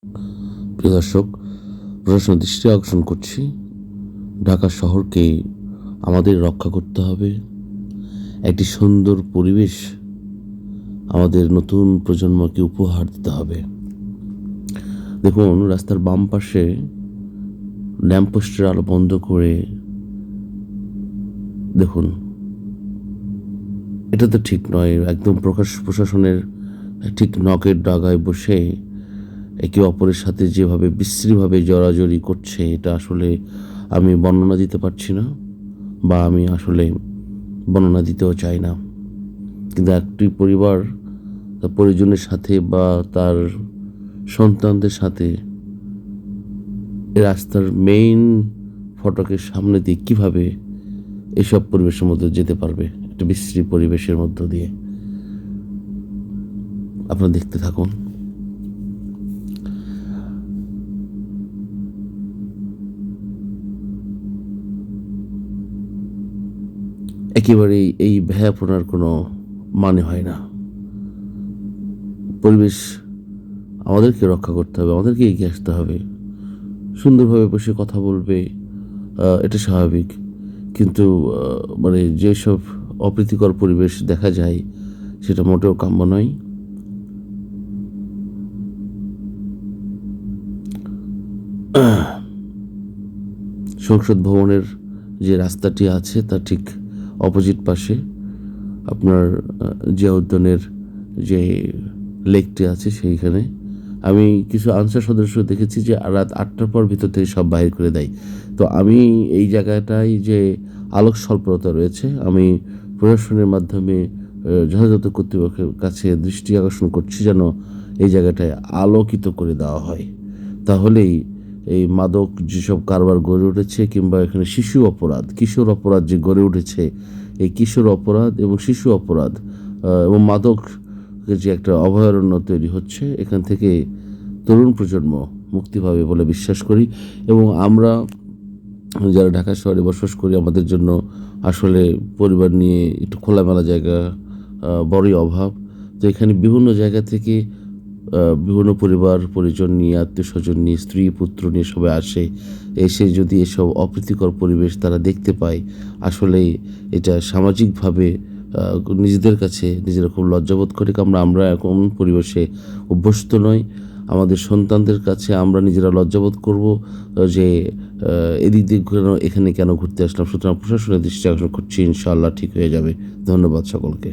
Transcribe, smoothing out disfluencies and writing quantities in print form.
প্রিয় দর্শক, প্রশাসনের দৃষ্টি আকর্ষণ করছি, ঢাকা শহরকে আমাদের রক্ষা করতে হবে। একটি সুন্দর পরিবেশ আমাদের নতুন প্রজন্মকে উপহার দিতে হবে। দেখুন, রাস্তার বাম পাশে ল্যাম্পপোস্টের আলো বন্ধ করে দেখুন, এটা তো ঠিক নয়। একদম প্রশাসনের ঠিক নখের ডাগায় বসে একে অপরের সাথে যেভাবে বিশ্রীভাবে জড়াজড়ি করছে, এটা আসলে আমি বর্ণনা দিতে পারছি না, বা আমি আসলে বর্ণনা দিতেও চাই না। কিন্তু একটি পরিবার তার পরিজনের সাথে বা তার সন্তানদের সাথে রাস্তার মেইন ফটকের সামনে দিয়ে কীভাবে এসব পরিবেশের মধ্যে যেতে পারবে, একটা বিশ্রী পরিবেশের মধ্য দিয়ে। আপনারা দেখতে থাকুন। একেবারেই এই ভয়াপনার কোনো মানে হয় না। পরিবেশ আমাদেরকে রক্ষা করতে হবে, আমাদেরকে এগিয়ে আসতে হবে। সুন্দরভাবে বসে কথা বলবে, এটা স্বাভাবিক। কিন্তু মানে যেসব অপ্রীতিকর পরিবেশ দেখা যায়, সেটা মোটেও কাম্য নয়। সংসদ ভবনের যে রাস্তাটি আছে তার ঠিক অপোজিট পাশে আপনার জিয়া উদ্যানের যে লেকটি আছে, সেইখানে আমি কিছু আনসার সদস্য দেখেছি যে রাত 8টার পর ভিতর থেকে সব বাহির করে দেয়। তো আমি এই জায়গাটায় যে আলোক স্বল্পতা রয়েছে, আমি প্রশাসনের মাধ্যমে যথাযথ কর্তৃপক্ষের কাছে দৃষ্টি আকর্ষণ করছি যেন এই জায়গাটায় আলোকিত করে দেওয়া হয়। তাহলেই এই মাদক যেসব কারবার গড়ে উঠেছে, কিংবা এখানে শিশু অপরাধ, কিশোর অপরাধ যে গড়ে উঠেছে, এই কিশোর অপরাধ এবং শিশু অপরাধ এবং মাদক যে একটা অভয়ারণ্য তৈরি হচ্ছে, এখান থেকে তরুণ প্রজন্ম মুক্তি পাবে বলে বিশ্বাস করি। এবং আমরা যারা ঢাকা শহরে বসবাস করি, আমাদের জন্য আসলে পরিবার নিয়ে একটু খোলামেলা জায়গা বড়ই অভাব। তো এখানে বিভিন্ন জায়গা থেকে বিভিন্ন পরিবার পরিজন নিয়ে, আত্মীয় স্বজন নিয়ে, স্ত্রী পুত্র নিয়ে সবাই আসে। এসে যদি এসব অপ্রীতিকর পরিবেশ তারা দেখতে পায়, আসলে এটা সামাজিকভাবে নিজেদের কাছে নিজেরা খুব লজ্জাবোধ করে। আমরা এখন পরিবেশে অভ্যস্ত নই। আমাদের সন্তানদের কাছে আমরা নিজেরা লজ্জাবোধ করব যে এদিক দিয়ে এখানে কেন ঘুরতে আসলাম। সুতরাং প্রশাসনের দৃষ্টি আকর্ষণ করছি, ইনশাআল্লাহ ঠিক হয়ে যাবে। ধন্যবাদ সকলকে।